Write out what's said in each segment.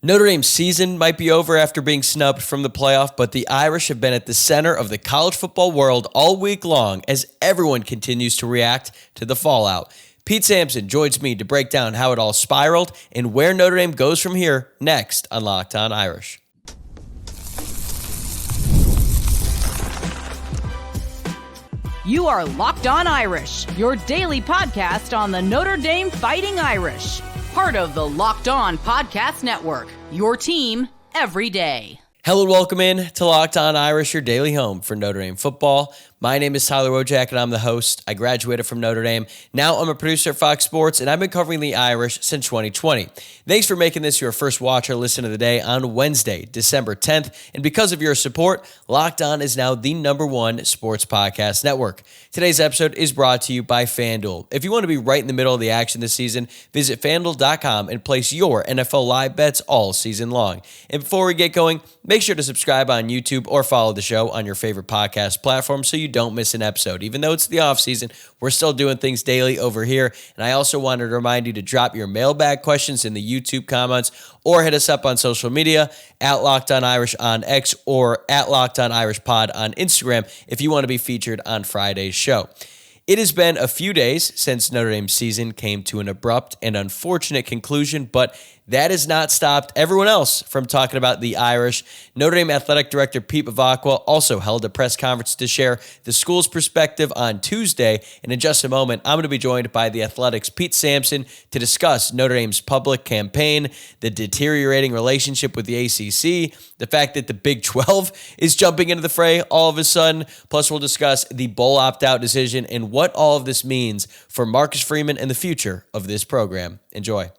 Notre Dame's season might be over after being snubbed from the playoff, but the Irish have been at the center of the college football world all week long as everyone continues to react to the fallout. Pete Sampson joins me to break down how it all spiraled and where Notre Dame goes from here next on Locked On Irish. You are Locked On Irish, your daily podcast on the Notre Dame Fighting Irish. Part of the Locked On Podcast Network, your team every day. Hello and welcome in to Locked On Irish, your daily home for Notre Dame football. My name is Tyler Wojciak, and I'm the host. I graduated from Notre Dame. Now I'm a producer at Fox Sports, and I've been covering the Irish since 2020. Thanks for making this your first watch or listen of the day on Wednesday, December 10th. And because of your support, Locked On is now the #1 sports podcast network. Today's episode is brought to you by FanDuel. If you want to be right in the middle of the action this season, visit FanDuel.com and place your NFL live bets all season long. And before we get going, make sure to subscribe on YouTube or follow the show on your favorite podcast platform so you don't miss an episode. Even though it's the off season, we're still doing things daily over here. And I also wanted to remind you to drop your mailbag questions in the YouTube comments or hit us up on social media at Locked On Irish on X or at Locked On Irish Pod on Instagram if you want to be featured on Friday's show. It has been a few days since Notre Dame's season came to an abrupt and unfortunate conclusion, but that has not stopped everyone else from talking about the Irish. Notre Dame Athletic Director Pete Bevacqua also held a press conference to share the school's perspective on Tuesday. And in just a moment, I'm going to be joined by the Athletics' Pete Sampson to discuss Notre Dame's public campaign, the deteriorating relationship with the ACC, the fact that the Big 12 is jumping into the fray all of a sudden. Plus, we'll discuss the bowl opt-out decision and what all of this means for Marcus Freeman and the future of this program. Enjoy.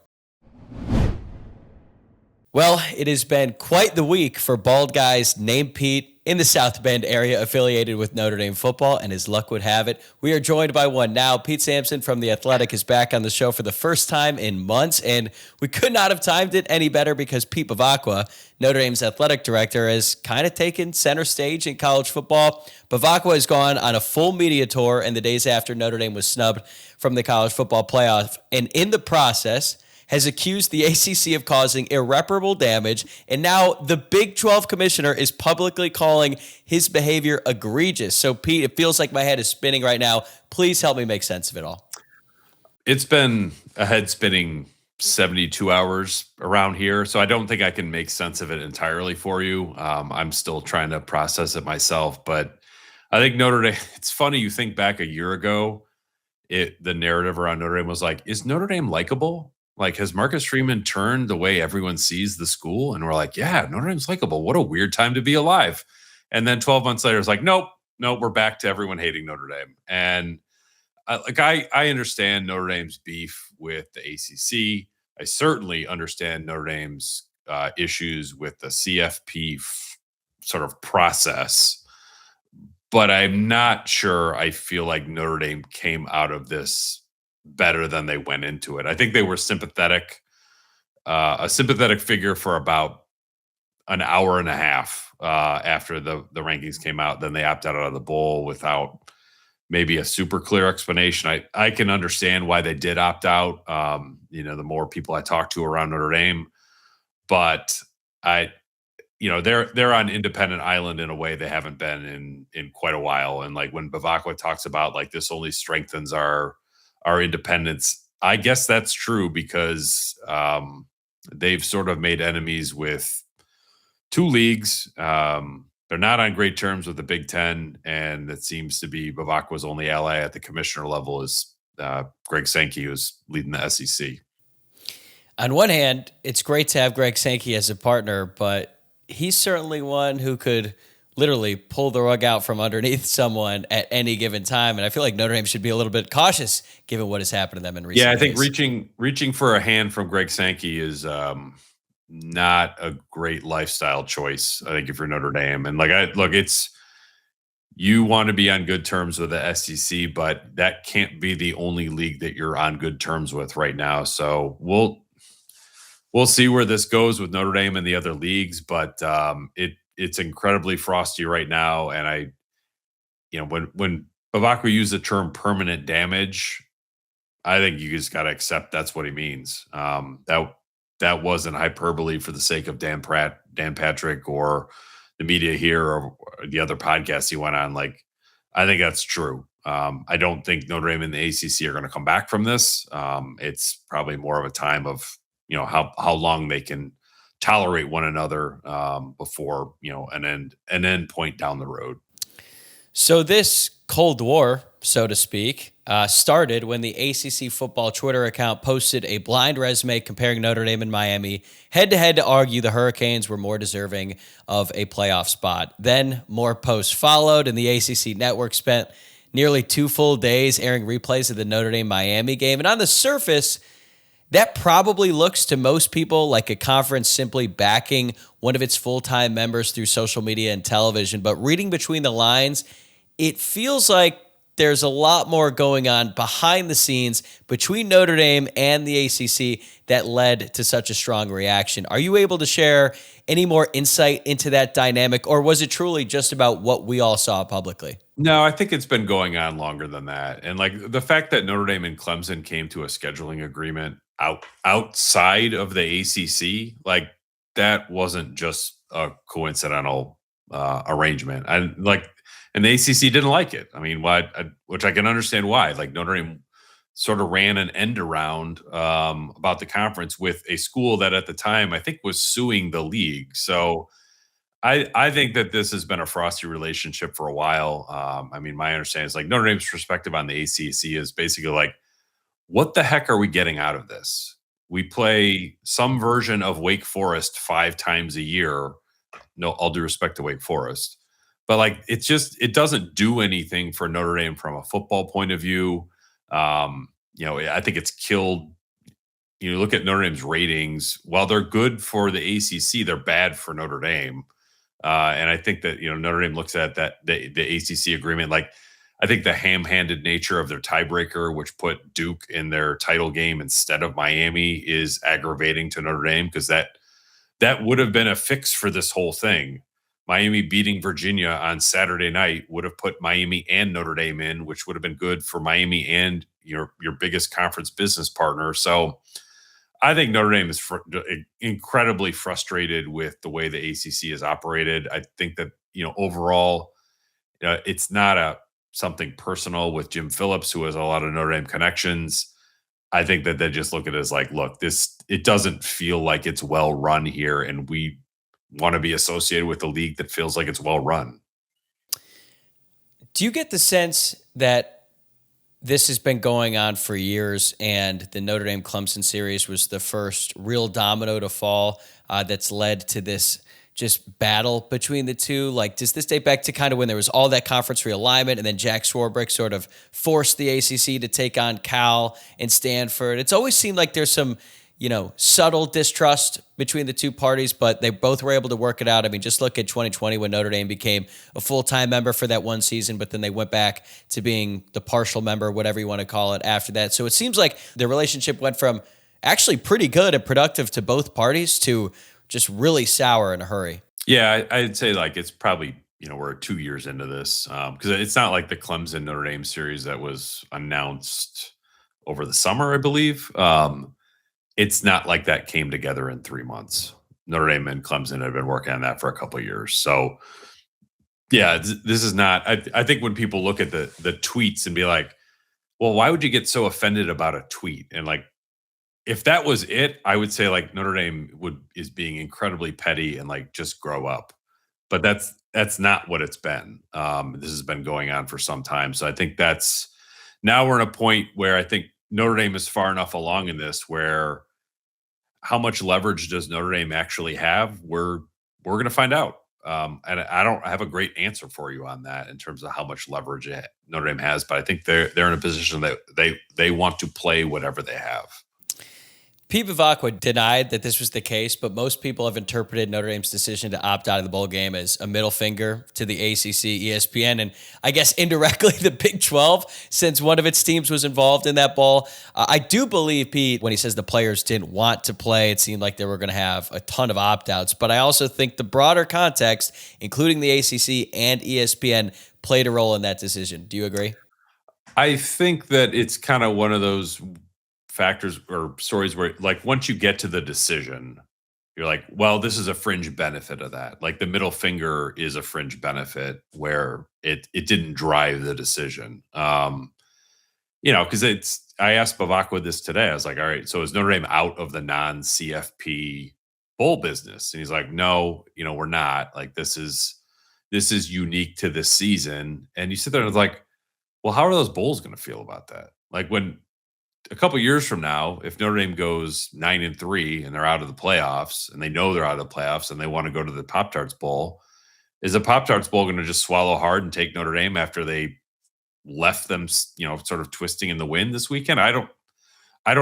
Well, it has been quite the week for bald guys named Pete in the South Bend area affiliated with Notre Dame football, and as luck would have it, we are joined by one now. Pete Sampson from The Athletic is back on the show for the first time in months, and we could not have timed it any better because Pete Bevacqua, Notre Dame's athletic director, has kind of taken center stage in college football. Bevacqua has gone on a full media tour in the days after Notre Dame was snubbed from the college football playoff, and in the process has accused the ACC of causing irreparable damage, and now the Big 12 commissioner is publicly calling his behavior egregious. So, Pete, it feels like my head is spinning right now. Please help me make sense of it all. It's been a head-spinning 72 hours around here, so I don't think I can make sense of it entirely for you. I'm still trying to process it myself, but I think Notre Dame, it's funny, you think back a year ago, the narrative around Notre Dame was like, is Notre Dame likable? Like, has Marcus Freeman turned the way everyone sees the school? And we're like, yeah, Notre Dame's likable. What a weird time to be alive. And then 12 months later, it's like, nope, we're back to everyone hating Notre Dame. And I understand Notre Dame's beef with the ACC. I certainly understand Notre Dame's issues with the CFP sort of process. But I'm not sure I feel like Notre Dame came out of this better than they went into it. I think they were sympathetic, a sympathetic figure for about an hour and a half after the rankings came out. Then they opted out of the bowl without maybe a super clear explanation. I can understand why they did opt out. The more people I talk to around Notre Dame, but they're on independent island in a way they haven't been in quite a while. And like when Bevacqua talks about like this only strengthens our independence, I guess that's true because they've sort of made enemies with two leagues. They're not on great terms with the Big Ten, and it seems to be Bevacqua's only ally at the commissioner level is Greg Sankey, who's leading the SEC. On one hand, it's great to have Greg Sankey as a partner, but he's certainly one who could literally pull the rug out from underneath someone at any given time. And I feel like Notre Dame should be a little bit cautious given what has happened to them in recent days. Yeah, I think reaching for a hand from Greg Sankey is not a great lifestyle choice, I think, if you're Notre Dame. And you want to be on good terms with the SEC, but that can't be the only league that you're on good terms with right now. So we'll see where this goes with Notre Dame and the other leagues, but it's incredibly frosty right now. And when Bevacqua used the term permanent damage, I think you just got to accept that's what he means. That that wasn't hyperbole for the sake of Dan Patrick, or the media here, or the other podcasts he went on. Like, I think that's true. I don't think Notre Dame and the ACC are going to come back from this. It's probably more of a time of, how long they can tolerate one another before, an end point down the road. So this Cold War, so to speak, started when the ACC football Twitter account posted a blind resume comparing Notre Dame and Miami head-to-head to argue the Hurricanes were more deserving of a playoff spot. Then more posts followed, and the ACC network spent nearly 2 full days airing replays of the Notre Dame-Miami game. And on the surface, that probably looks to most people like a conference simply backing one of its full-time members through social media and television. But reading between the lines, it feels like there's a lot more going on behind the scenes between Notre Dame and the ACC that led to such a strong reaction. Are you able to share any more insight into that dynamic, or was it truly just about what we all saw publicly? No, I think it's been going on longer than that. And like the fact that Notre Dame and Clemson came to a scheduling agreement outside of the ACC, like that wasn't just a coincidental arrangement. And the ACC didn't like it. I mean, which I can understand why. Like Notre Dame sort of ran an end around about the conference with a school that at the time I think was suing the league. So I think that this has been a frosty relationship for a while. I mean, my understanding is like Notre Dame's perspective on the ACC is basically like, what the heck are we getting out of this? We play some version of Wake Forest 5 times a year. No, all due respect to Wake Forest. But like, it doesn't do anything for Notre Dame from a football point of view. I think it's killed. You look at Notre Dame's ratings. While they're good for the ACC, they're bad for Notre Dame. And I think that, Notre Dame looks at that, the ACC agreement, like I think the ham-handed nature of their tiebreaker, which put Duke in their title game instead of Miami, is aggravating to Notre Dame, because that would have been a fix for this whole thing. Miami beating Virginia on Saturday night would have put Miami and Notre Dame in, which would have been good for Miami and your biggest conference business partner. So I think Notre Dame is incredibly frustrated with the way the ACC is operated. I think that, overall, it's not something personal with Jim Phillips, who has a lot of Notre Dame connections. I think that they just look at it as like, look, it doesn't feel like it's well run here, and we want to be associated with a league that feels like it's well run. Do you get the sense that this has been going on for years, and the Notre Dame Clemson series was the first real domino to fall that's led to this just battle between the two? Like, does this date back to kind of when there was all that conference realignment and then Jack Swarbrick sort of forced the ACC to take on Cal and Stanford? It's always seemed like there's some, subtle distrust between the two parties, but they both were able to work it out. I mean, just look at 2020 when Notre Dame became a full-time member for that one season, but then they went back to being the partial member, whatever you want to call it, after that. So it seems like the relationship went from actually pretty good and productive to both parties to just really sour in a hurry. Yeah, I'd say like it's probably, we're 2 years into this, because it's not like the Clemson Notre Dame series that was announced over the summer, I believe. It's not like that came together in 3 months. Notre Dame and Clemson have been working on that for a couple of years. So, yeah, this is not. I think when people look at the tweets and be like, "Well, why would you get so offended about a tweet?" And like, if that was it, I would say like Notre Dame is being incredibly petty and like just grow up. But that's not what it's been. This has been going on for some time. So I think now we're in a point where I think Notre Dame is far enough along in this where how much leverage does Notre Dame actually have? We're going to find out. And I don't have a great answer for you on that in terms of how much leverage Notre Dame has, but I think they're in a position that they want to play whatever they have. Pete Bevacqua denied that this was the case, but most people have interpreted Notre Dame's decision to opt out of the bowl game as a middle finger to the ACC, ESPN, and I guess indirectly the Big 12, since one of its teams was involved in that bowl. I do believe Pete, when he says the players didn't want to play, it seemed like they were going to have a ton of opt-outs, but I also think the broader context, including the ACC and ESPN, played a role in that decision. Do you agree? I think that it's kind of one of those factors or stories where, like, once you get to the decision, you're like, well, this is a fringe benefit of that. Like the middle finger is a fringe benefit where it didn't drive the decision. Because I asked Bevacqua this today. I was like, all right, so is Notre Dame out of the non-CFP bowl business? And he's like, no, we're not. Like this is unique to this season. And you sit there and it's like, well, how are those bowls going to feel about that? Like when a couple years from now, if Notre Dame goes 9-3 and they're out of the playoffs and they know they're out of the playoffs and they want to go to the Pop-Tarts Bowl, is the Pop-Tarts Bowl going to just swallow hard and take Notre Dame after they left them, sort of twisting in the wind this weekend? I don't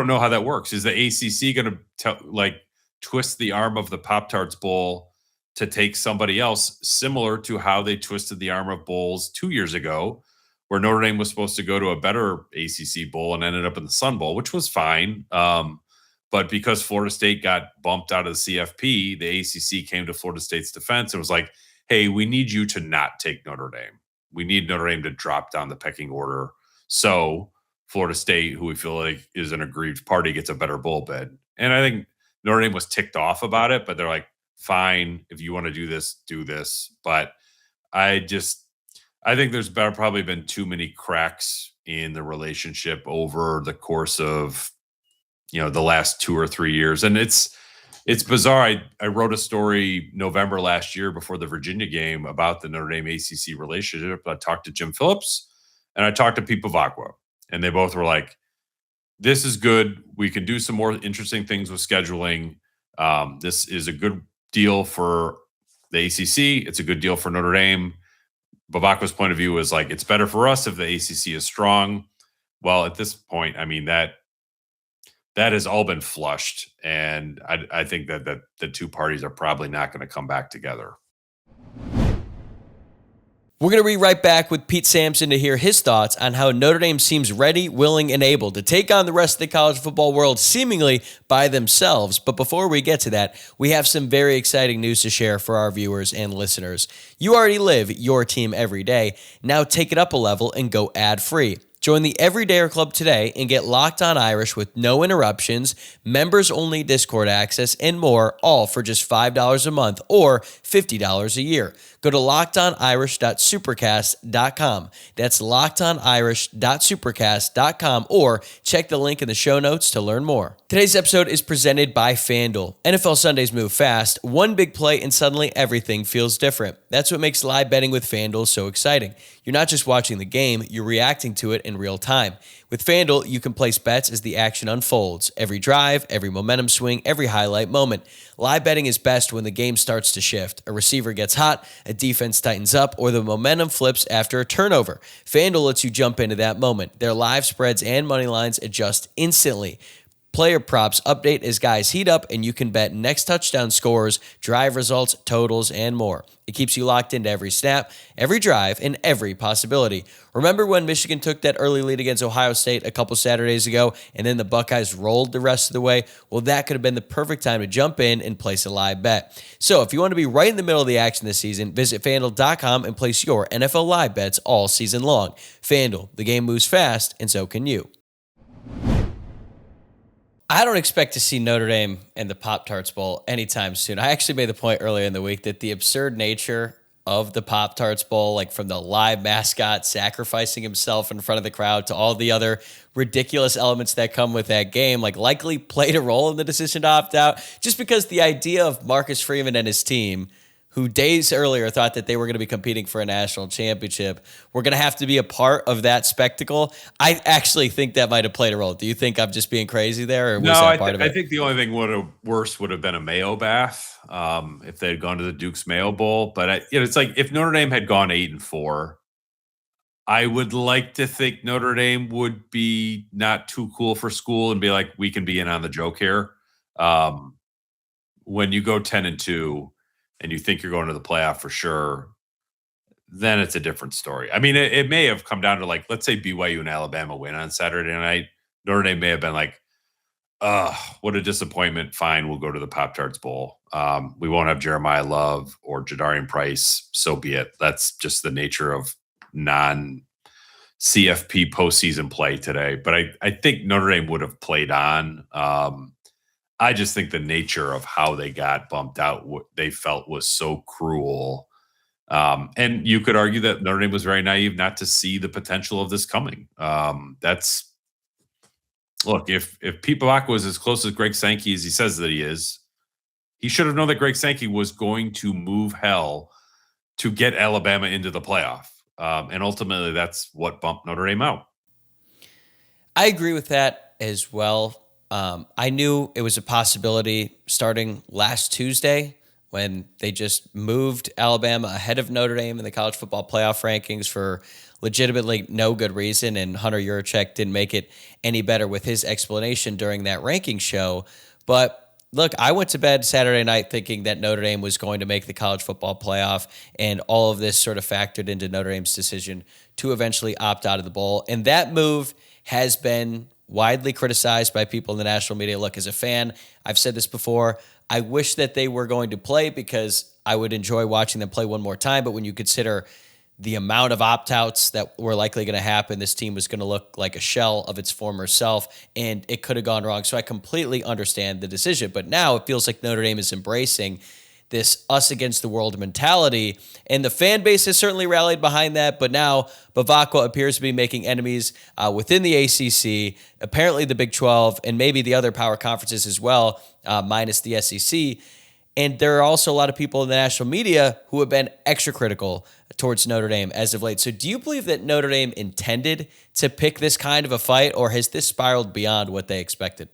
know how that works. Is the ACC going to twist the arm of the Pop-Tarts Bowl to take somebody else, similar to how they twisted the arm of bowls 2 years ago, where Notre Dame was supposed to go to a better ACC bowl and ended up in the Sun Bowl, which was fine. But because Florida State got bumped out of the CFP, the ACC came to Florida State's defense and was like, hey, we need you to not take Notre Dame. We need Notre Dame to drop down the pecking order. So Florida State, who we feel like is an aggrieved party, gets a better bowl bid. And I think Notre Dame was ticked off about it, but they're like, fine, if you want to do this, do this. But I think there's probably been too many cracks in the relationship over the course of, the last 2 or 3 years. And it's bizarre. I wrote a story November last year before the Virginia game about the Notre Dame ACC relationship. I talked to Jim Phillips and I talked to Pete Bevacqua, and they both were like, this is good. We can do some more interesting things with scheduling. This is a good deal for the ACC. It's a good deal for Notre Dame. Bevacqua's point of view is like, it's better for us if the ACC is strong. Well, at this point, I mean, that has all been flushed. And I think that the two parties are probably not going to come back together. We're going to be right back with Pete Sampson to hear his thoughts on how Notre Dame seems ready, willing, and able to take on the rest of the college football world seemingly by themselves. But before we get to that, we have some very exciting news to share for our viewers and listeners. You already live your team every day. Now take it up a level and go ad-free. Join the Everydayer Club today and get Locked On Irish with no interruptions, members-only Discord access, and more, all for just $5 a month or $50 a year. Go to lockedonirish.supercast.com. That's lockedonirish.supercast.com, or check the link in the show notes to learn more. Today's episode is presented by FanDuel. NFL Sundays move fast. One big play and suddenly everything feels different. That's what makes live betting with FanDuel so exciting. You're not just watching the game, you're reacting to it in real time. With FanDuel, you can place bets as the action unfolds. Every drive, every momentum swing, every highlight moment. Live betting is best when the game starts to shift. A receiver gets hot, a defense tightens up, or the momentum flips after a turnover. FanDuel lets you jump into that moment. Their live spreads and money lines adjust instantly. Player props update as guys heat up, and you can bet next touchdown scores, drive results, totals, and more. It keeps you locked into every snap, every drive, and every possibility. Remember when Michigan took that early lead against Ohio State a couple Saturdays ago, and then the Buckeyes rolled the rest of the way? Well, that could have been the perfect time to jump in and place a live bet. So if you want to be right in the middle of the action this season, visit FanDuel.com and place your NFL live bets all season long. FanDuel, the game moves fast, and so can you. I don't expect to see Notre Dame in the Pop-Tarts Bowl anytime soon. I actually made the point earlier in the week that the absurd nature of the Pop-Tarts Bowl, like from the live mascot sacrificing himself in front of the crowd to all the other ridiculous elements that come with that game, like likely played a role in the decision to opt out, just because the idea of Marcus Freeman and his team, who days earlier thought that they were going to be competing for a national championship, were going to have to be a part of that spectacle. I actually think that might have played a role. Do you think I'm just being crazy there, or was that part of it? I think the only thing worse would have been a Mayo bath if they had gone to the Duke's Mayo Bowl. But it's like if Notre Dame had gone 8-4, I would like to think Notre Dame would be not too cool for school and be like, we can be in on the joke here. When you go 10-2. And you think you're going to the playoff for sure, then it's a different story. I mean, it may have come down to, like, let's say BYU and Alabama win on Saturday night. Notre Dame may have been like, what a disappointment. Fine, we'll go to the Pop-Tarts Bowl. We won't have Jeremiah Love or Jadarian Price. So be it. That's just the nature of CFP postseason play today, but I think Notre Dame would have played on. I just think the nature of how they got bumped out, what they felt was so cruel. And you could argue that Notre Dame was very naive not to see the potential of this coming. Look, if Pete Bevacqua was as close as Greg Sankey as he says that he is, he should have known that Greg Sankey was going to move hell to get Alabama into the playoff. And ultimately, that's what bumped Notre Dame out. I agree with that as well. I knew it was a possibility starting last Tuesday when they just moved Alabama ahead of Notre Dame in the college football playoff rankings for legitimately no good reason, and Hunter Yurachek didn't make it any better with his explanation during that ranking show. But look, I went to bed Saturday night thinking that Notre Dame was going to make the college football playoff, and all of this sort of factored into Notre Dame's decision to eventually opt out of the bowl. And that move has been widely criticized by people in the national media. Look, as a fan, I've said this before, I wish that they were going to play because I would enjoy watching them play one more time. But when you consider the amount of opt-outs that were likely going to happen, this team was going to look like a shell of its former self, and it could have gone wrong. So I completely understand the decision. But now it feels like Notre Dame is embracing this us against the world mentality, and the fan base has certainly rallied behind that. But now Bevacqua appears to be making enemies within the ACC, apparently the Big 12, and maybe the other power conferences as well, minus the SEC. And there are also a lot of people in the national media who have been extra critical towards Notre Dame as of late. So do you believe that Notre Dame intended to pick this kind of a fight, or has this spiraled beyond what they expected?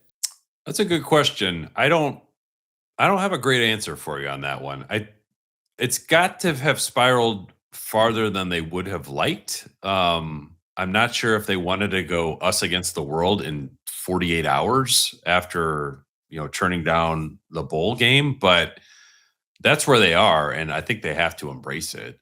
That's a good question. I don't have a great answer for you on that one. It's got to have spiraled farther than they would have liked. I'm not sure if they wanted to go us against the world in 48 hours after, turning down the bowl game, but that's where they are. And I think they have to embrace it.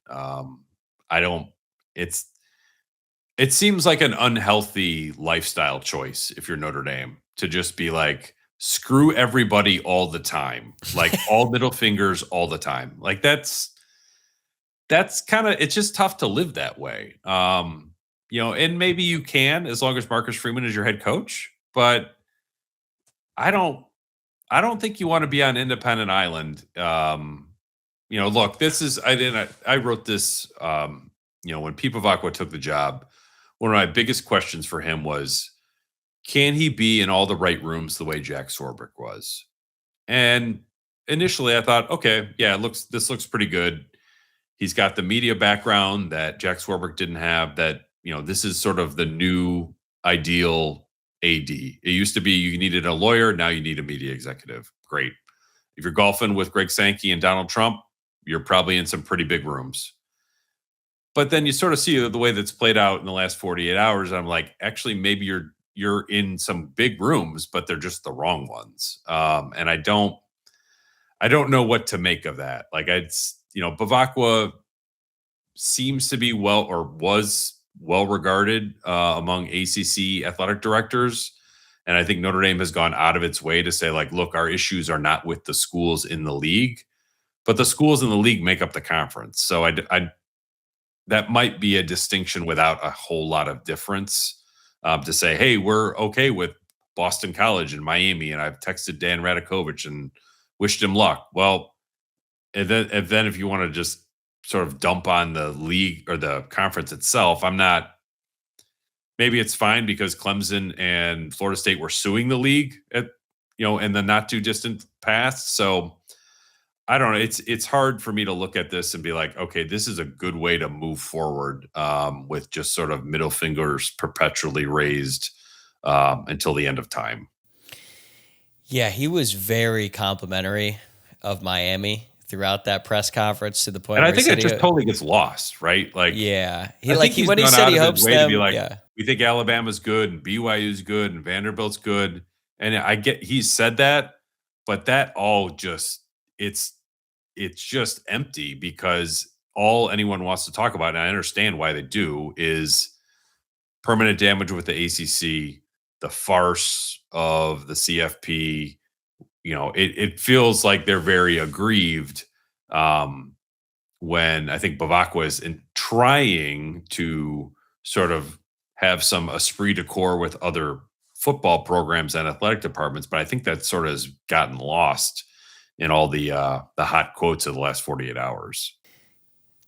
It seems like an unhealthy lifestyle choice if you're Notre Dame to just be like, screw everybody all the time, like all middle fingers all the time. Like that's kind of, it's just tough to live that way. And maybe you can, as long as Marcus Freeman is your head coach, but I don't think you want to be on independent island. Look, I wrote this, when Pete Bevacqua took the job, one of my biggest questions for him was, can he be in all the right rooms the way Jack Swarbrick was? And initially I thought, okay, yeah, this looks pretty good. He's got the media background that Jack Swarbrick didn't have, that, this is sort of the new ideal AD. It used to be you needed a lawyer. Now you need a media executive. Great. If you're golfing with Greg Sankey and Donald Trump, you're probably in some pretty big rooms. But then you sort of see the way that's played out in the last 48 hours. I'm like, actually, maybe you're in some big rooms, but they're just the wrong ones. And I don't know what to make of that. Like Bevacqua seems to be was well regarded among ACC athletic directors. And I think Notre Dame has gone out of its way to say, like, look, our issues are not with the schools in the league, but the schools in the league make up the conference. So that might be a distinction without a whole lot of difference. To say, hey, we're okay with Boston College and Miami, and I've texted Dan Radakovich and wished him luck. Well, and then if you want to just sort of dump on the league or the conference itself, maybe it's fine because Clemson and Florida State were suing the league in the not too distant past. So I don't know. It's hard for me to look at this and be like, okay, this is a good way to move forward with just sort of middle fingers perpetually raised until the end of time. Yeah, he was very complimentary of Miami throughout that press conference to the point. And where I think it just totally gets lost, right? Like, yeah, when he said he hopes them. To be like, we think Alabama's good and BYU's good and Vanderbilt's good, and I get he said that, but that all just it's just empty because all anyone wants to talk about, and I understand why they do, is permanent damage with the ACC, the farce of the CFP. It feels like they're very aggrieved when I think Bevacqua is trying to sort of have some esprit de corps with other football programs and athletic departments, but I think that sort of has gotten lost in all the hot quotes of the last 48 hours.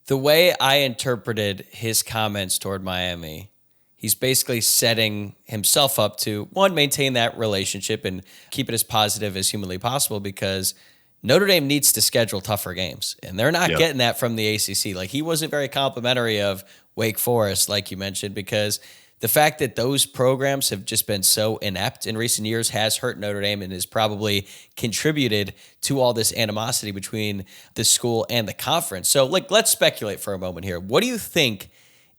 The way I interpreted his comments toward Miami, he's basically setting himself up to, one, maintain that relationship and keep it as positive as humanly possible, because Notre Dame needs to schedule tougher games, and they're not getting that from the ACC. Like, he wasn't very complimentary of Wake Forest, like you mentioned, because the fact that those programs have just been so inept in recent years has hurt Notre Dame and has probably contributed to all this animosity between the school and the conference. So, let's speculate for a moment here. What do you think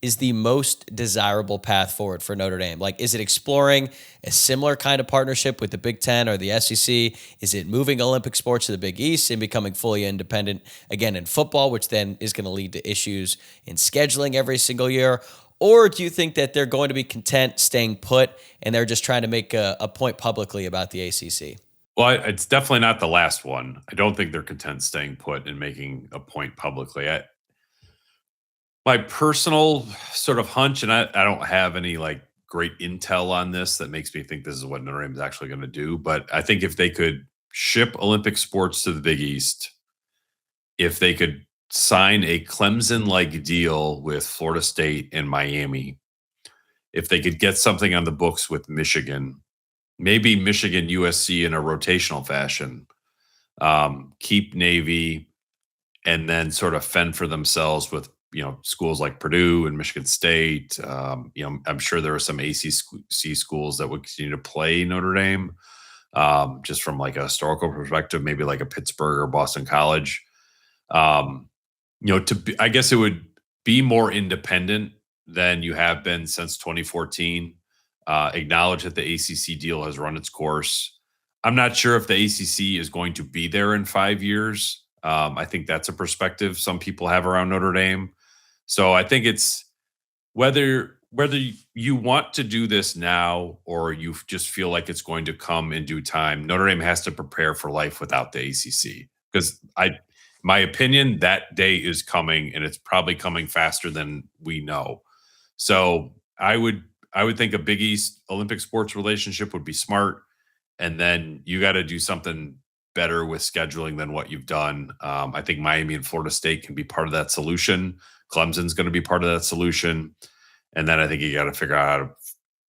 is the most desirable path forward for Notre Dame? Like, is it exploring a similar kind of partnership with the Big Ten or the SEC? Is it moving Olympic sports to the Big East and becoming fully independent again in football, which then is going to lead to issues in scheduling every single year? Or do you think that they're going to be content staying put and they're just trying to make a point publicly about the ACC? Well, it's definitely not the last one. I don't think they're content staying put and making a point publicly. My personal sort of hunch, and I don't have any great intel on this that makes me think this is what Notre Dame is actually going to do, but I think if they could ship Olympic sports to the Big East, if they could sign a Clemson-like deal with Florida State and Miami, if they could get something on the books with Michigan, maybe Michigan, USC in a rotational fashion, keep Navy, and then sort of fend for themselves with schools like Purdue and Michigan State. I'm sure there are some ACC schools that would continue to play Notre Dame, just from a historical perspective, maybe like a Pittsburgh or Boston College. I guess it would be more independent than you have been since 2014. Acknowledge that the ACC deal has run its course. I'm not sure if the ACC is going to be there in 5 years. I think that's a perspective some people have around Notre Dame. So I think it's whether you want to do this now or you just feel like it's going to come in due time, Notre Dame has to prepare for life without the ACC. Because my opinion, that day is coming, and it's probably coming faster than we know. So I would think a Big East Olympic sports relationship would be smart, and then you got to do something better with scheduling than what you've done. I think Miami and Florida State can be part of that solution. Clemson's going to be part of that solution. And then I think you got to figure out how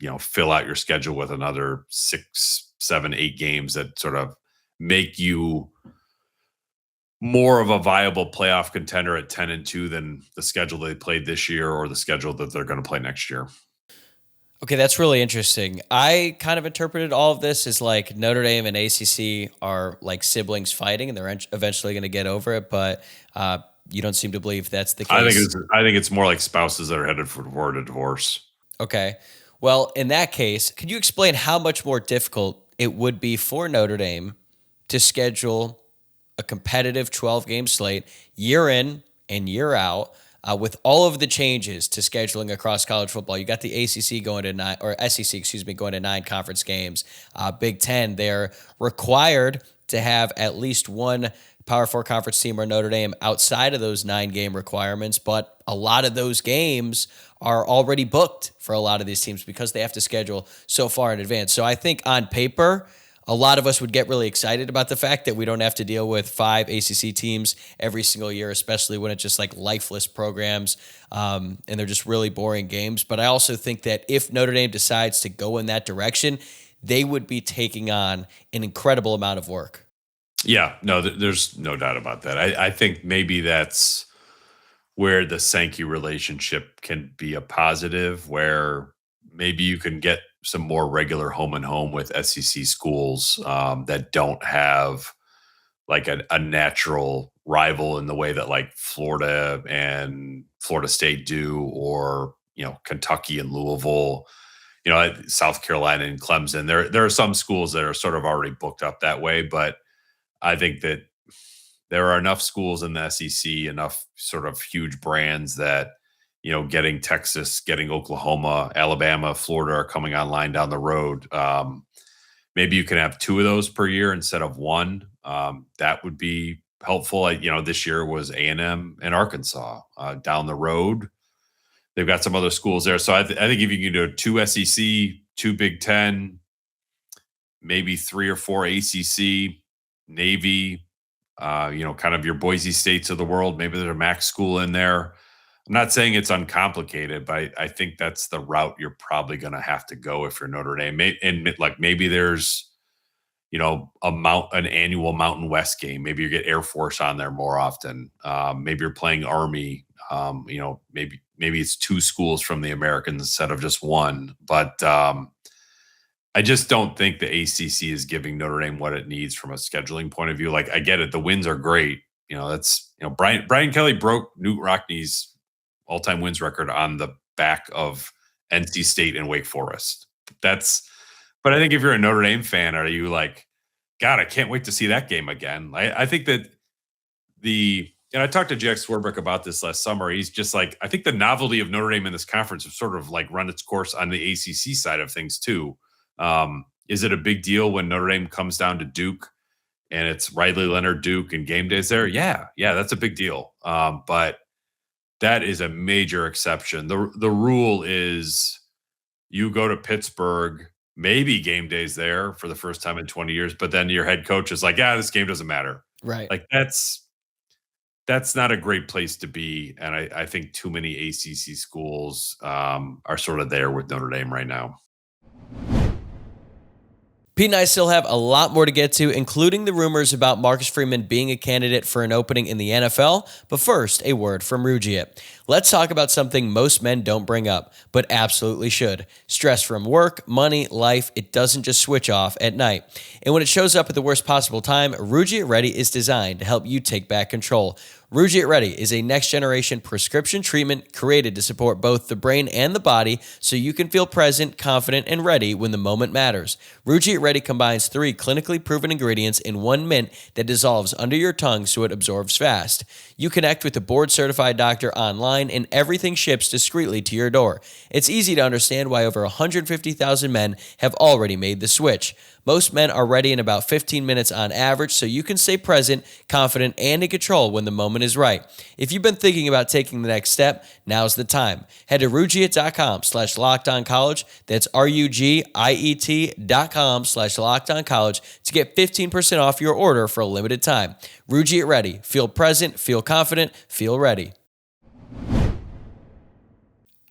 to, fill out your schedule with another 6, 7, 8 games that sort of make you more of a viable playoff contender at 10-2 than the schedule they played this year or the schedule that they're going to play next year. Okay, that's really interesting. I kind of interpreted all of this as Notre Dame and ACC are like siblings fighting, and they're eventually going to get over it. But you don't seem to believe that's the case. I think it's more like spouses that are headed for a divorce. Okay. Well, in that case, could you explain how much more difficult it would be for Notre Dame to schedule a competitive 12-game slate year in and year out? With all of the changes to scheduling across college football, you got the ACC going to 9, or SEC, going to 9 conference games. Big Ten, they're required to have at least one Power 4 conference team or Notre Dame outside of those 9-game requirements, but a lot of those games are already booked for a lot of these teams because they have to schedule so far in advance. So I think on paper, a lot of us would get really excited about the fact that we don't have to deal with 5 ACC teams every single year, especially when it's just lifeless programs and they're just really boring games. But I also think that if Notre Dame decides to go in that direction, they would be taking on an incredible amount of work. Yeah, no, there's no doubt about that. I think maybe that's where the Sankey relationship can be a positive, where maybe you can get some more regular home and home with SEC schools that don't have a natural rival in the way that Florida and Florida State do, or Kentucky and Louisville, South Carolina and Clemson. There are some schools that are sort of already booked up that way, but I think that there are enough schools in the SEC, enough sort of huge brands that getting Texas, getting Oklahoma, Alabama, Florida are coming online down the road. Maybe you can have 2 of those per year instead of 1. That would be helpful. This year was A&M and Arkansas down the road. They've got some other schools there. So I think if you can do 2 SEC, 2 Big Ten, maybe 3 or 4 ACC, Navy, kind of your Boise States of the world. Maybe there's a MAC school in there. I'm not saying it's uncomplicated, but I think that's the route you're probably going to have to go if you're Notre Dame. And like maybe there's, an annual Mountain West game. Maybe you get Air Force on there more often. Maybe you're playing Army. Maybe it's 2 schools from the Americans instead of just one. But I just don't think the ACC is giving Notre Dame what it needs from a scheduling point of view. Like, I get it. The wins are great. Brian Kelly broke Newt Rockne's all-time wins record on the back of NC State and Wake Forest. But I think if you're a Notre Dame fan, are you like, God, I can't wait to see that game again? I think that and I talked to Jack Swarbrick about this last summer. He's just like, I think the novelty of Notre Dame in this conference has sort of like run its course on the ACC side of things too. Is it a big deal when Notre Dame comes down to Duke and it's Riley Leonard, Duke, and game days there? Yeah, that's a big deal. But that is a major exception. The rule is you go to Pittsburgh, maybe game days there for the first time in 20 years, but then your head coach is like, this game doesn't matter. Right. Like that's not a great place to be. And I think too many ACC schools are sort of there with Notre Dame right now. Pete and I still have a lot more to get to, including the rumors about Marcus Freeman being a candidate for an opening in the NFL. But first, a word from Rugiet. Let's talk about something most men don't bring up, but absolutely should. Stress from work, money, life, it doesn't just switch off at night. And when it shows up at the worst possible time, Rugiet Ready is designed to help you take back control. Rugiet Ready is a next-generation prescription treatment created to support both the brain and the body so you can feel present, confident, and ready when the moment matters. Rugiet Ready combines 3 clinically proven ingredients in 1 mint that dissolves under your tongue so it absorbs fast. You connect with a board-certified doctor online, and everything ships discreetly to your door. It's easy to understand why over 150,000 men have already made the switch. Most men are ready in about 15 minutes on average, so you can stay present, confident, and in control when the moment is right. If you've been thinking about taking the next step, now's the time. Head to Rugiet.com/LockedOnCollege. That's RUGIET.com/LockedOnCollege to get 15% off your order for a limited time. Rugiet Ready. Feel present, feel confident, feel ready.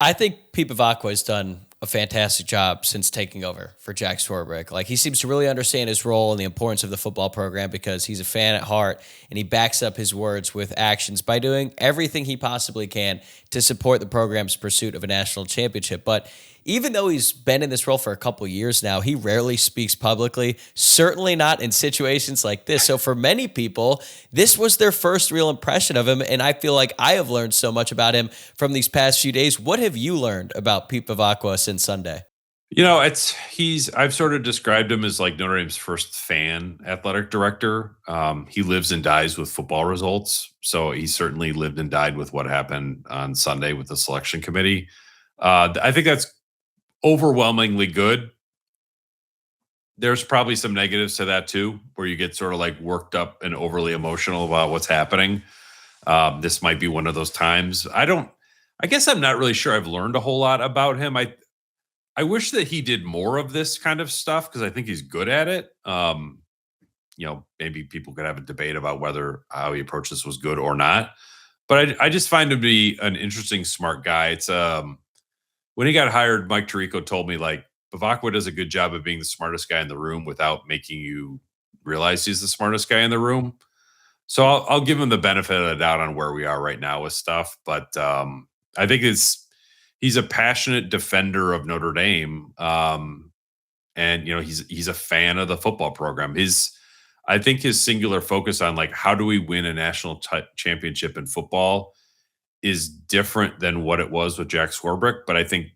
I think Pete Bevacqua has done a fantastic job since taking over for Jack Swarbrick. Like, he seems to really understand his role and the importance of the football program because he's a fan at heart, and he backs up his words with actions by doing everything he possibly can to support the program's pursuit of a national championship. But even though he's been in this role for a couple years now, he rarely speaks publicly, certainly not in situations like this. So for many people, this was their first real impression of him, and I feel like I have learned so much about him from these past few days. What have you learned about Pete Bevacqua since Sunday? I've sort of described him as like Notre Dame's first fan athletic director. He lives and dies with football results. So he certainly lived and died with what happened on Sunday with the selection committee. I think that's overwhelmingly good. There's probably some negatives to that too, where you get sort of like worked up and overly emotional about what's happening. This might be one of those times. I guess I'm not really sure I've learned a whole lot about him. I wish that he did more of this kind of stuff because I think he's good at it. Maybe people could have a debate about whether how he approached this was good or not. But I just find him to be an interesting, smart guy. It's when he got hired, Mike Tirico told me, like, Bevacqua does a good job of being the smartest guy in the room without making you realize he's the smartest guy in the room. So I'll give him the benefit of the doubt on where we are right now with stuff. But I think he's a passionate defender of Notre Dame. And he's a fan of the football program. I think his singular focus on like, how do we win a national championship in football is different than what it was with Jack Swarbrick. But I think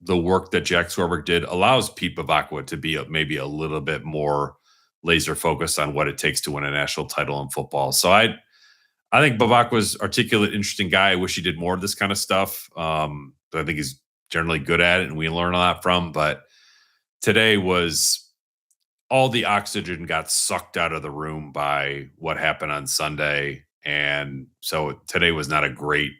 the work that Jack Swarbrick did allows Pete Bevacqua to be maybe a little bit more laser focused on what it takes to win a national title in football. So I think Bevacqua's articulate, interesting guy. I wish he did more of this kind of stuff. But I think he's generally good at it and we learn a lot from. But today was all the oxygen got sucked out of the room by what happened on Sunday. And so today was not a great,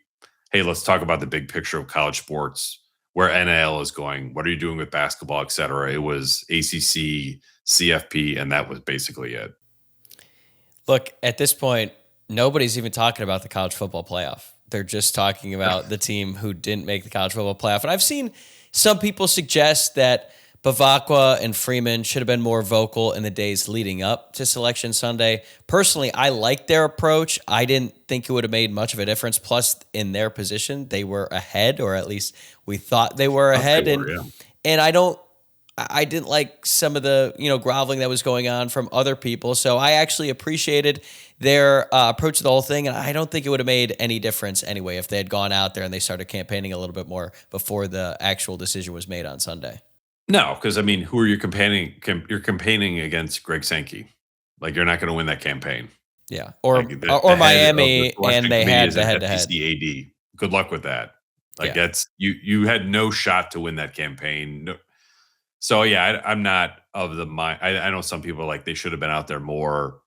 hey, let's talk about the big picture of college sports, where NIL is going. What are you doing with basketball, et cetera? It was ACC, CFP, and that was basically it. Look, at this point, nobody's even talking about the college football playoff. They're just talking about the team who didn't make the college football playoff. And I've seen some people suggest that Bevacqua and Freeman should have been more vocal in the days leading up to Selection Sunday. Personally, I like their approach. I didn't think it would have made much of a difference. Plus, in their position, they were ahead, or at least we thought they were ahead. And I didn't like some of the, groveling that was going on from other people. So I actually appreciated their approach to the whole thing. And I don't think it would have made any difference anyway if they had gone out there and they started campaigning a little bit more before the actual decision was made on Sunday. No, because who are you campaigning? You're campaigning against Greg Sankey. Like, you're not going to win that campaign. Yeah, or Miami, and they had the head-to-head. AD. Good luck with that. That's you had no shot to win that campaign. No. So I'm not of the mind. I know some people they should have been out there more.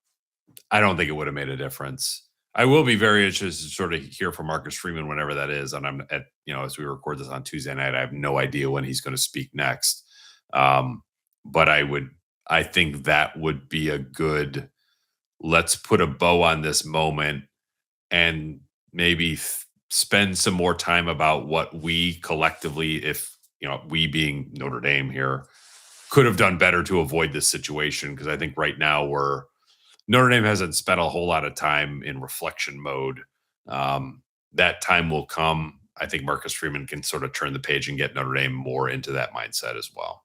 I don't think it would have made a difference. I will be very interested to sort of hear from Marcus Freeman whenever that is. And I'm as we record this on Tuesday night, I have no idea when he's going to speak next. But I think that would be a good, let's put a bow on this moment and maybe spend some more time about what we collectively, if, we being Notre Dame here, could have done better to avoid this situation. Because I think right now Notre Dame hasn't spent a whole lot of time in reflection mode. That time will come. I think Marcus Freeman can sort of turn the page and get Notre Dame more into that mindset as well.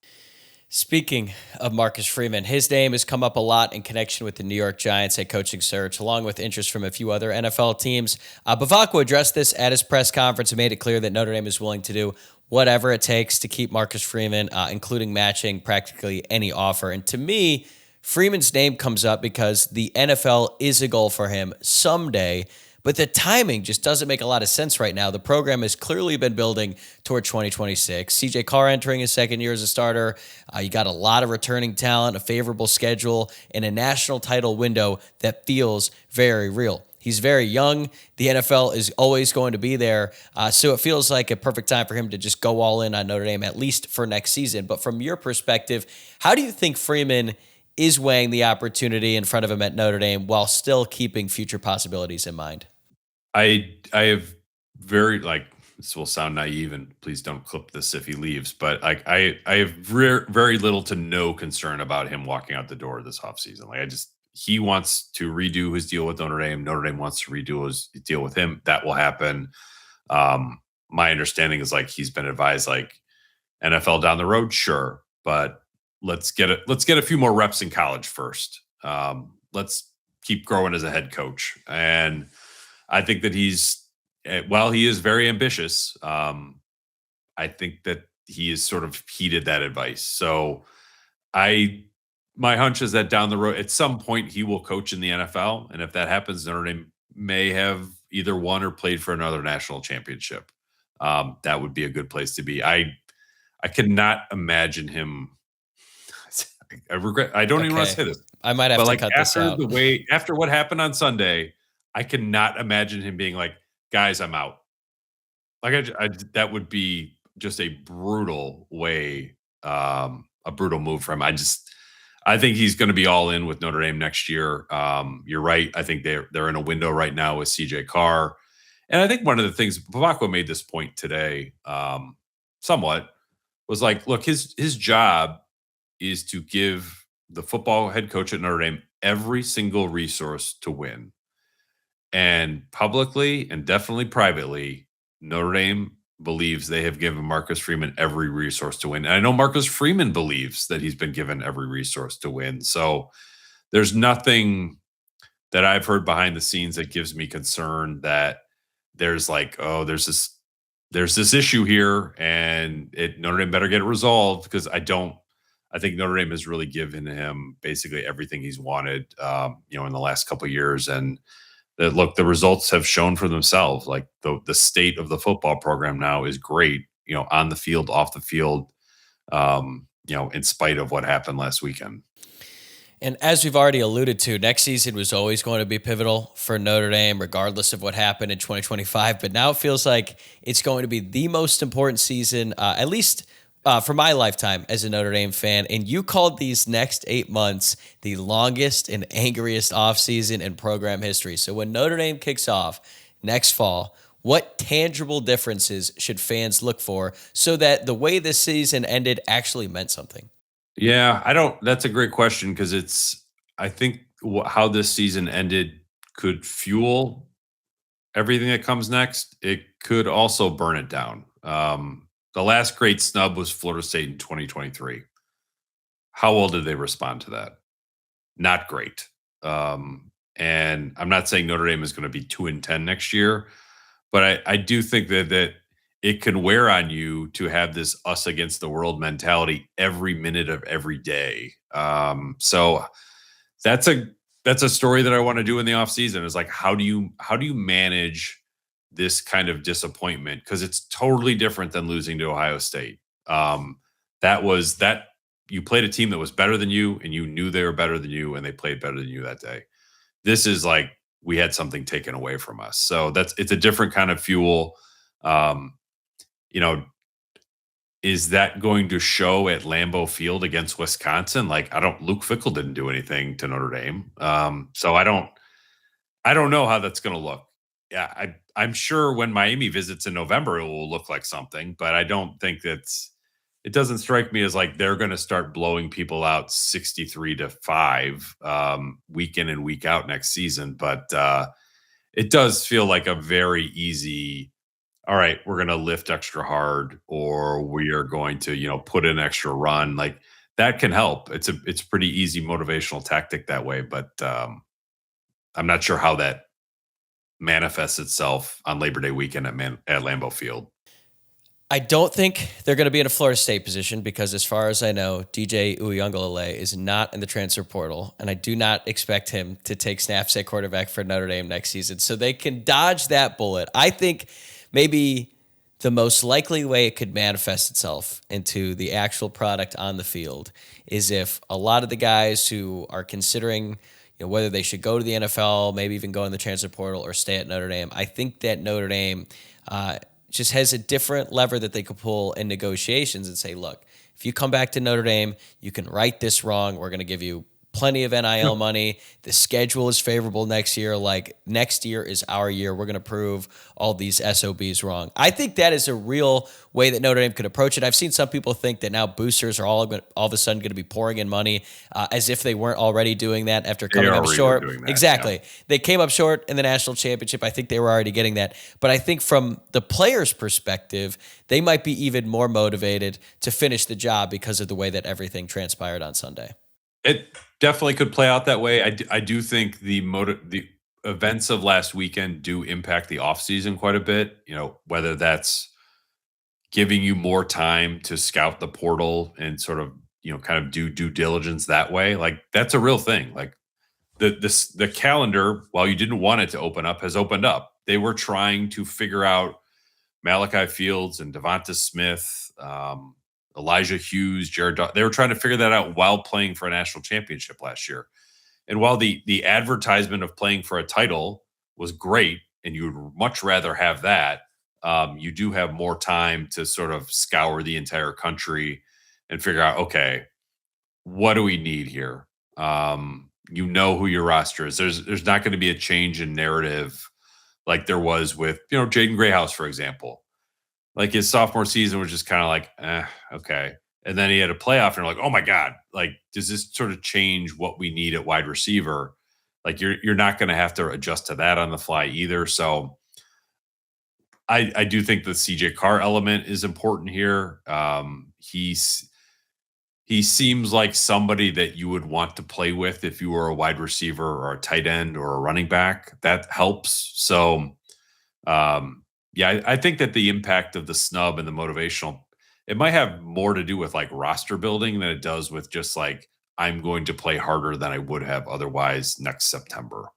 Speaking of Marcus Freeman, his name has come up a lot in connection with the New York Giants head coaching search, along with interest from a few other NFL teams. Bevacqua addressed this at his press conference and made it clear that Notre Dame is willing to do whatever it takes to keep Marcus Freeman, including matching practically any offer. And to me, Freeman's name comes up because the NFL is a goal for him someday, but the timing just doesn't make a lot of sense right now. The program has clearly been building toward 2026. CJ Carr entering his second year as a starter. You got a lot of returning talent, a favorable schedule, and a national title window that feels very real. He's very young. The NFL is always going to be there. So it feels like a perfect time for him to just go all in on Notre Dame, at least for next season. But from your perspective, how do you think Freeman is weighing the opportunity in front of him at Notre Dame while still keeping future possibilities in mind? I have very, this will sound naive, and please don't clip this if he leaves, but I have very little to no concern about him walking out the door this offseason. He wants to redo his deal with Notre Dame. Notre Dame wants to redo his deal with him. That will happen. My understanding is he's been advised NFL down the road, sure, but let's get a few more reps in college first. Let's keep growing as a head coach. And I think that he is very ambitious, I think that he has sort of heeded that advice. So my hunch is that down the road, at some point, he will coach in the NFL. And if that happens, Notre Dame may have either won or played for another national championship. That would be a good place to be. I cannot imagine him. I regret. I don't even want to say this. I might have to cut this out. After what happened on Sunday, I cannot imagine him being like, guys, I'm out. That would be just a brutal way, a brutal move for him. I think he's going to be all in with Notre Dame next year. You're right. I think they're in a window right now with CJ Carr. And I think one of the things, Bevacqua made this point today, somewhat, was look, his job is to give the football head coach at Notre Dame every single resource to win. And publicly and definitely privately, Notre Dame believes they have given Marcus Freeman every resource to win. And I know Marcus Freeman believes that he's been given every resource to win. So there's nothing that I've heard behind the scenes that gives me concern that there's there's this issue here and Notre Dame better get it resolved, because I think Notre Dame has really given him basically everything he's wanted, in the last couple of years. And look, the results have shown for themselves. The state of the football program now is great, on the field, off the field, in spite of what happened last weekend. And as we've already alluded to, next season was always going to be pivotal for Notre Dame, regardless of what happened in 2025. But now it feels like it's going to be the most important season, at least for my lifetime as a Notre Dame fan. And you called these next 8 months the longest and angriest offseason in program history. So when Notre Dame kicks off next fall, what tangible differences should fans look for so that the way this season ended actually meant something? Yeah, that's a great question because I think how this season ended could fuel everything that comes next. It could also burn it down. The last great snub was Florida State in 2023. How well did they respond to that? Not great. And I'm not saying Notre Dame is going to be 2-10 next year, but I do think that it can wear on you to have this us against the world mentality every minute of every day. So that's a story that I want to do in the offseason is like, how do you manage this kind of disappointment? Because it's totally different than losing to Ohio State. That you played a team that was better than you and you knew they were better than you and they played better than you that day. This is like we had something taken away from us. So it's a different kind of fuel. Is that going to show at Lambeau Field against Wisconsin? Like, Luke Fickell didn't do anything to Notre Dame. So I don't know how that's going to look. Yeah, I'm sure when Miami visits in November, it will look like something, but I don't think it doesn't strike me as like they're going to start blowing people out 63-5 week in and week out next season. But it does feel like a very easy, all right, we're going to lift extra hard or we are going to, put in extra run. Like that can help. It's a pretty easy motivational tactic that way, but I'm not sure how that manifests itself on Labor Day weekend at Lambeau Field. I don't think they're going to be in a Florida State position because as far as I know, DJ Uiagalelei is not in the transfer portal, and I do not expect him to take snaps at quarterback for Notre Dame next season. So they can dodge that bullet. I think maybe the most likely way it could manifest itself into the actual product on the field is if a lot of the guys who are considering whether they should go to the NFL, maybe even go in the transfer portal or stay at Notre Dame. I think that Notre Dame just has a different lever that they could pull in negotiations and say, look, if you come back to Notre Dame, you can right this wrong. We're going to give you plenty of NIL money. The schedule is favorable next year. Like next year is our year. We're going to prove all these SOBs wrong. I think that is a real way that Notre Dame could approach it. I've seen some people think that now boosters are all of a sudden going to be pouring in money as if they weren't already doing that after coming up short. Exactly. Yeah. They came up short in the national championship. I think they were already getting that. But I think from the players' perspective, they might be even more motivated to finish the job because of the way that everything transpired on Sunday. It definitely could play out that way. I do think the events of last weekend do impact the offseason quite a bit, whether that's giving you more time to scout the portal and sort of, kind of do due diligence that way. Like that's a real thing. Like the calendar, while you didn't want it to open up, has opened up. They were trying to figure out Malachi Fields and Devonta Smith, Elijah Hughes, Jared Dawson. They were trying to figure that out while playing for a national championship last year. And while the advertisement of playing for a title was great, and you would much rather have that, you do have more time to sort of scour the entire country and figure out, okay, what do we need here? Who your roster is. There's not going to be a change in narrative like there was with, Jaden Grayhouse, for example. Like his sophomore season was just kind of like, okay. And then he had a playoff and you're like, oh my God, like, does this sort of change what we need at wide receiver? Like you're not going to have to adjust to that on the fly either. So I do think the CJ Carr element is important here. He seems like somebody that you would want to play with if you were a wide receiver or a tight end or a running back. That helps. So, yeah, I think that the impact of the snub and the motivational, it might have more to do with like roster building than it does with just like, I'm going to play harder than I would have otherwise next September.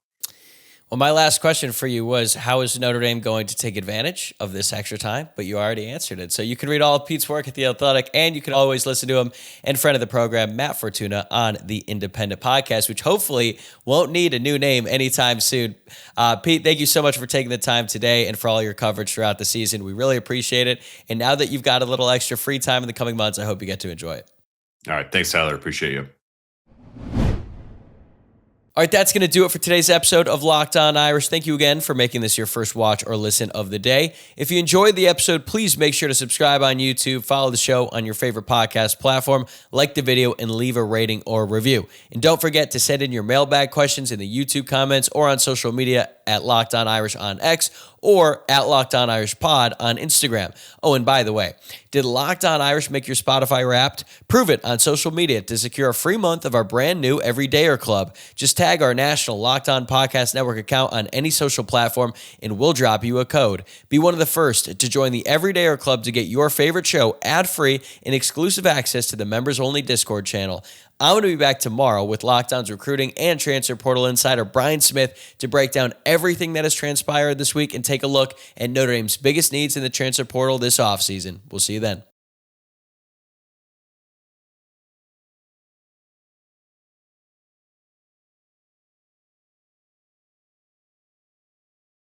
Well, my last question for you was, how is Notre Dame going to take advantage of this extra time? But you already answered it. So you can read all of Pete's work at The Athletic, and you can always listen to him and friend of the program, Matt Fortuna, on the Independent Podcast, which hopefully won't need a new name anytime soon. Pete, thank you so much for taking the time today and for all your coverage throughout the season. We really appreciate it. And now that you've got a little extra free time in the coming months, I hope you get to enjoy it. All right. Thanks, Tyler. Appreciate you. All right, that's going to do it for today's episode of Locked On Irish. Thank you again for making this your first watch or listen of the day. If you enjoyed the episode, please make sure to subscribe on YouTube, follow the show on your favorite podcast platform, like the video, and leave a rating or review. And don't forget to send in your mailbag questions in the YouTube comments or on social media at Locked On Irish on X or at Locked On Irish Pod on Instagram. Oh, and by the way, did Locked On Irish make your Spotify Wrapped? Prove it on social media to secure a free month of our brand new Everydayer Club. Just tag our national Locked On Podcast Network account on any social platform and we'll drop you a code. Be one of the first to join the Everydayer Club to get your favorite show ad-free and exclusive access to the members-only Discord channel. I'm going to be back tomorrow with Locked On's recruiting and transfer portal insider Brian Smith to break down everything that has transpired this week and take a look at Notre Dame's biggest needs in the transfer portal this offseason. We'll see you then.